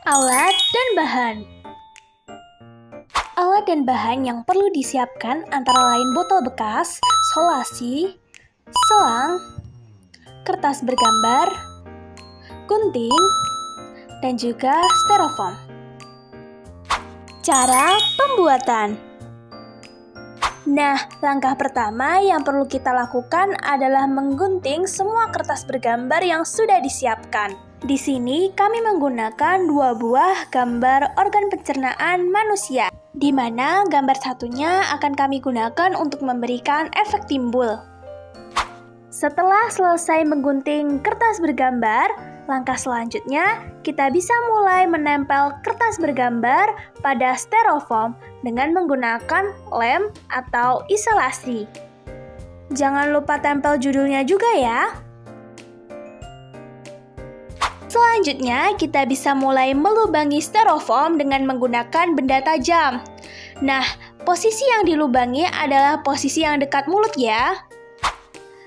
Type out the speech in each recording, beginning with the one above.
Alat dan bahan. Alat dan bahan yang perlu disiapkan antara lain botol bekas, solasi, selang, kertas bergambar, gunting, dan juga styrofoam. Cara pembuatan. Nah, langkah pertama yang perlu kita lakukan adalah menggunting semua kertas bergambar yang sudah disiapkan. Di sini kami menggunakan 2 buah gambar organ pencernaan manusia, di mana gambar satunya akan kami gunakan untuk memberikan efek timbul. Setelah selesai menggunting kertas bergambar, langkah selanjutnya kita bisa mulai menempel kertas bergambar pada styrofoam dengan menggunakan lem atau isolasi. Jangan lupa tempel judulnya juga ya. Selanjutnya, kita bisa mulai melubangi styrofoam dengan menggunakan benda tajam. Nah, posisi yang dilubangi adalah posisi yang dekat mulut ya.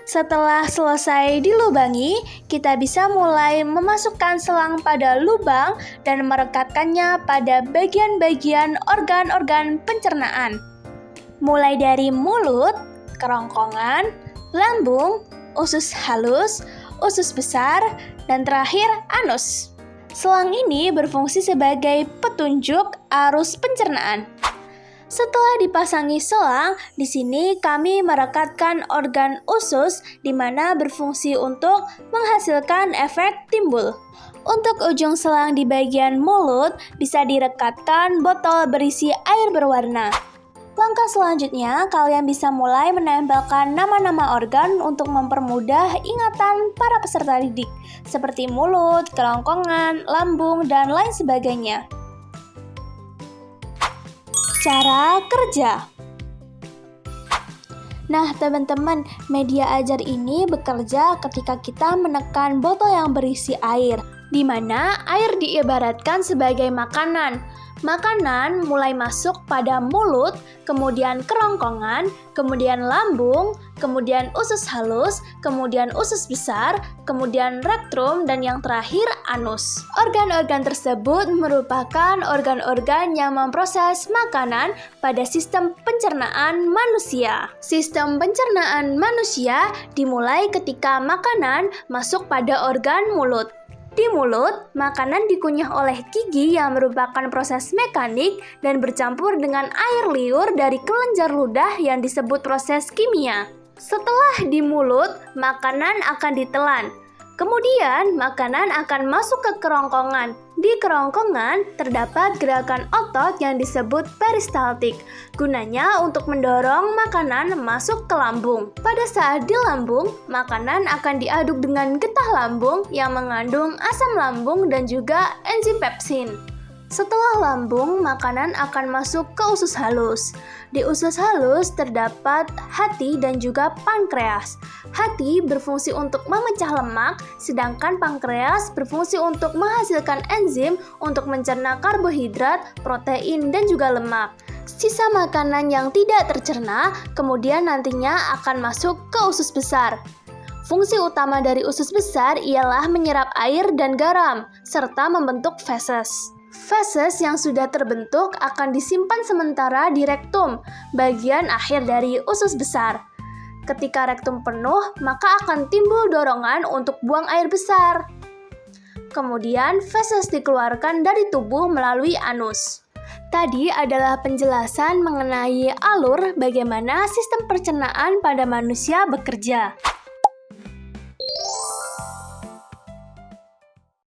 Setelah selesai dilubangi, kita bisa mulai memasukkan selang pada lubang dan merekatkannya pada bagian-bagian organ-organ pencernaan. Mulai dari mulut, kerongkongan, lambung, usus halus, usus besar, dan terakhir anus. Selang ini berfungsi sebagai petunjuk arus pencernaan. Setelah dipasangi selang, di sini kami merekatkan organ usus di mana berfungsi untuk menghasilkan efek timbul. Untuk ujung selang di bagian mulut bisa direkatkan botol berisi air berwarna. Langkah selanjutnya, kalian bisa mulai menempelkan nama-nama organ untuk mempermudah ingatan para peserta didik, seperti mulut, kerongkongan, lambung, dan lain sebagainya. Cara kerja. Nah, teman-teman, media ajar ini bekerja ketika kita menekan botol yang berisi air, di mana air diibaratkan sebagai makanan. Makanan mulai masuk pada mulut, kemudian kerongkongan, kemudian lambung, kemudian usus halus, kemudian usus besar, kemudian rektrum, dan yang terakhir anus. Organ-organ tersebut merupakan organ-organ yang memproses makanan pada sistem pencernaan manusia. Sistem pencernaan manusia dimulai ketika makanan masuk pada organ mulut. Di mulut, makanan dikunyah oleh gigi yang merupakan proses mekanik dan bercampur dengan air liur dari kelenjar ludah yang disebut proses kimia. Setelah di mulut, makanan akan ditelan. Kemudian, makanan akan masuk ke kerongkongan. Di kerongkongan, terdapat gerakan otot yang disebut peristaltik, gunanya untuk mendorong makanan masuk ke lambung. Pada saat di lambung, makanan akan diaduk dengan getah lambung yang mengandung asam lambung dan juga enzim pepsin. Setelah lambung, makanan akan masuk ke usus halus. Di usus halus terdapat hati dan juga pankreas. Hati berfungsi untuk memecah lemak, sedangkan pankreas berfungsi untuk menghasilkan enzim untuk mencerna karbohidrat, protein, dan juga lemak. Sisa makanan yang tidak tercerna kemudian nantinya akan masuk ke usus besar. Fungsi utama dari usus besar ialah menyerap air dan garam, serta membentuk feses. Feses yang sudah terbentuk akan disimpan sementara di rektum, bagian akhir dari usus besar. Ketika rektum penuh, maka akan timbul dorongan untuk buang air besar. Kemudian, feses dikeluarkan dari tubuh melalui anus. Tadi adalah penjelasan mengenai alur bagaimana sistem pencernaan pada manusia bekerja.